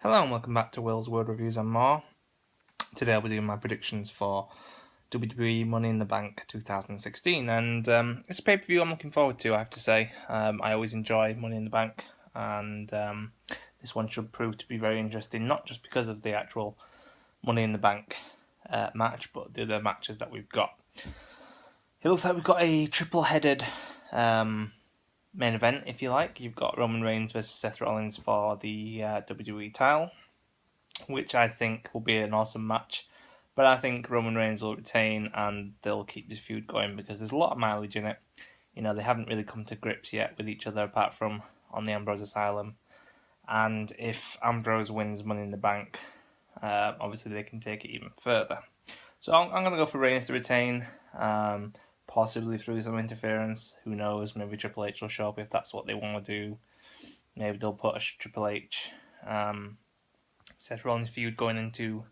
Hello and welcome back to Will's Word Reviews and more. Today I'll be doing my predictions for WWE Money in the Bank 2016, and it's a pay-per-view I'm looking forward to, I have to say. I always enjoy Money in the Bank, and this one should prove to be very interesting, not just because of the actual Money in the Bank match, but the other matches that we've got. It looks like we've got a triple-headed main event, if you like. You've got Roman Reigns versus Seth Rollins for the WWE title, which I think will be an awesome match. But I think Roman Reigns will retain and they'll keep this feud going because there's a lot of mileage in it. You know, they haven't really come to grips yet with each other apart from on the Ambrose Asylum. And if Ambrose wins Money in the Bank, obviously they can take it even further. So I'm going to go for Reigns to retain, possibly through some interference. Who knows? Maybe Triple H will show up if that's what they want to do. Maybe they'll put a Triple H Seth Rollins feud going into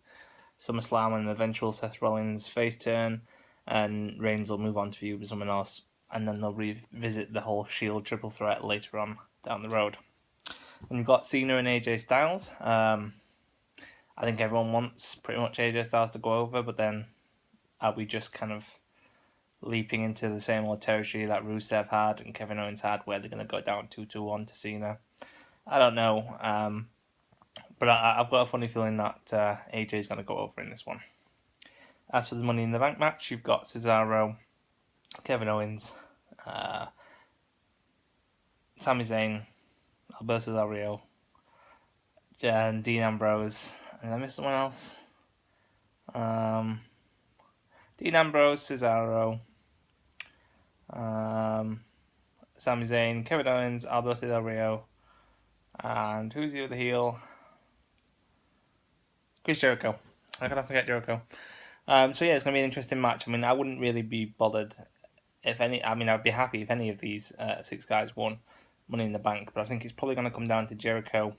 SummerSlam and an eventual Seth Rollins face turn, and Reigns will move on to feud with someone else, and then they'll revisit the whole Shield triple threat later on down the road. And you've got Cena and AJ Styles. I think everyone wants pretty much AJ Styles to go over, but then are we just kind of leaping into the same old territory that Rusev had and Kevin Owens had, where they're going to go down 2-1 to Cena? I don't know. But I've got a funny feeling that AJ is going to go over in this one. As for the Money in the Bank match, you've got Cesaro, Kevin Owens, Sami Zayn, Alberto Del Rio, and Dean Ambrose. Did I miss someone else? Dean Ambrose, Cesaro, Sami Zayn, Kevin Owens, Alberto Del Rio, and who's the other heel? Chris Jericho. How can I forget Jericho? So yeah, it's going to be an interesting match. I mean, I wouldn't really be bothered if any. I mean, I'd be happy if any of these 6 guys won Money in the Bank, but I think it's probably going to come down to Jericho,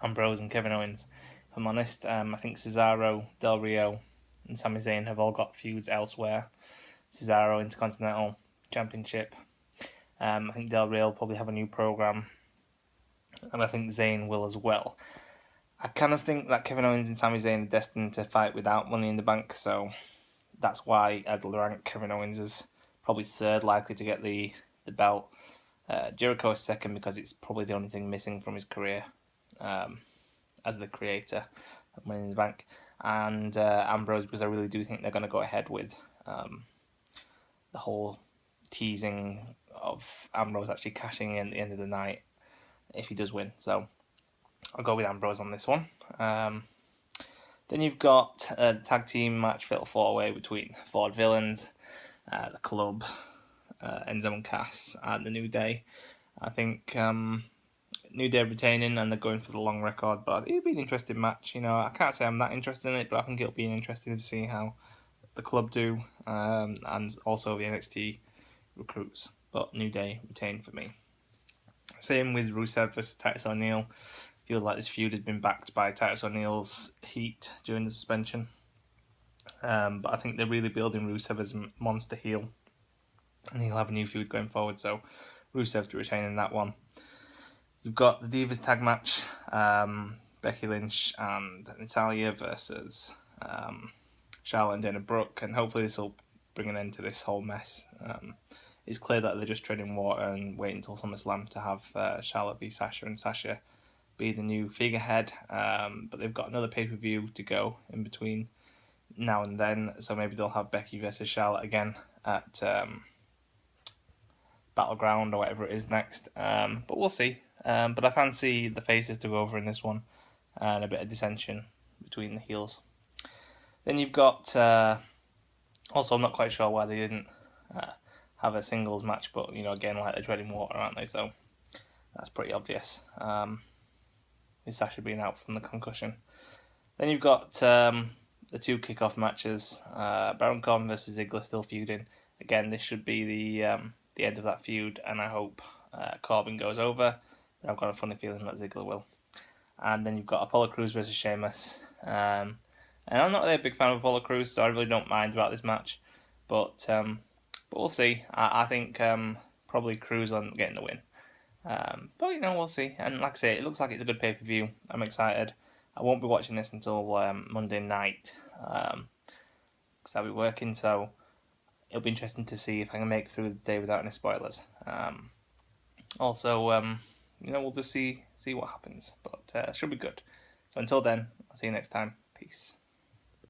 Ambrose, and Kevin Owens. If I'm honest, I think Cesaro, Del Rio, and Sami Zayn have all got feuds elsewhere. Cesaro Intercontinental Championship. I think Del Rio will probably have a new program, and I think Zayn will as well. I kind of think that Kevin Owens and Sami Zayn are destined to fight without Money in the Bank, so that's why I'd rank Kevin Owens as probably third likely to get the belt. Jericho is second because it's probably the only thing missing from his career as the creator of Money in the Bank. And Ambrose, because I really do think they're going to go ahead with the whole teasing of Ambrose actually cashing in at the end of the night if he does win. So I'll go with Ambrose on this one. Then you've got a tag team match, fatal 4-way between Ford Villains, the Club, Enzo and Cass, and the New Day. I think New Day retaining, and they're going for the long record, but it'll be an interesting match. You know, I can't say I'm that interested in it, but I think it'll be interesting to see how the Club do, and also the NXT recruits. But New Day retain for me. Same with Rusev versus Titus O'Neil. Feels like this feud had been backed by Titus O'Neil's heat during the suspension. But I think they're really building Rusev as a monster heel, and he'll have a new feud going forward. So Rusev to retain in that one. You've got the Divas tag match, Becky Lynch and Natalya versus Charlotte and Dana Brooke, and hopefully this will bring an end to this whole mess. It's clear that they're just treading water and waiting until SummerSlam to have Charlotte v Sasha and Sasha be the new figurehead, but they've got another pay-per-view to go in between now and then, so maybe they'll have Becky versus Charlotte again at Battleground or whatever it is next, but we'll see. But I fancy the faces to go over in this one, and a bit of dissension between the heels. Then you've got, also I'm not quite sure why they didn't have a singles match, but you know, again, like they're treading water, aren't they? So that's pretty obvious. With Sasha being out from the concussion. Then you've got the 2 kickoff matches. Baron Corbin versus Ziggler still feuding. Again, this should be the end of that feud, and I hope Corbin goes over. But I've got a funny feeling that Ziggler will. And then you've got Apollo Crews versus Sheamus. And I'm not really a big fan of Apollo Crews, so I really don't mind about this match. But we'll see. I think probably Crews on getting the win. But we'll see. And like I say, it looks like it's a good pay per view. I'm excited. I won't be watching this until Monday night because I'll be working. So it'll be interesting to see if I can make it through the day without any spoilers. Also, we'll just see what happens. But should be good. So until then, I'll see you next time. Peace.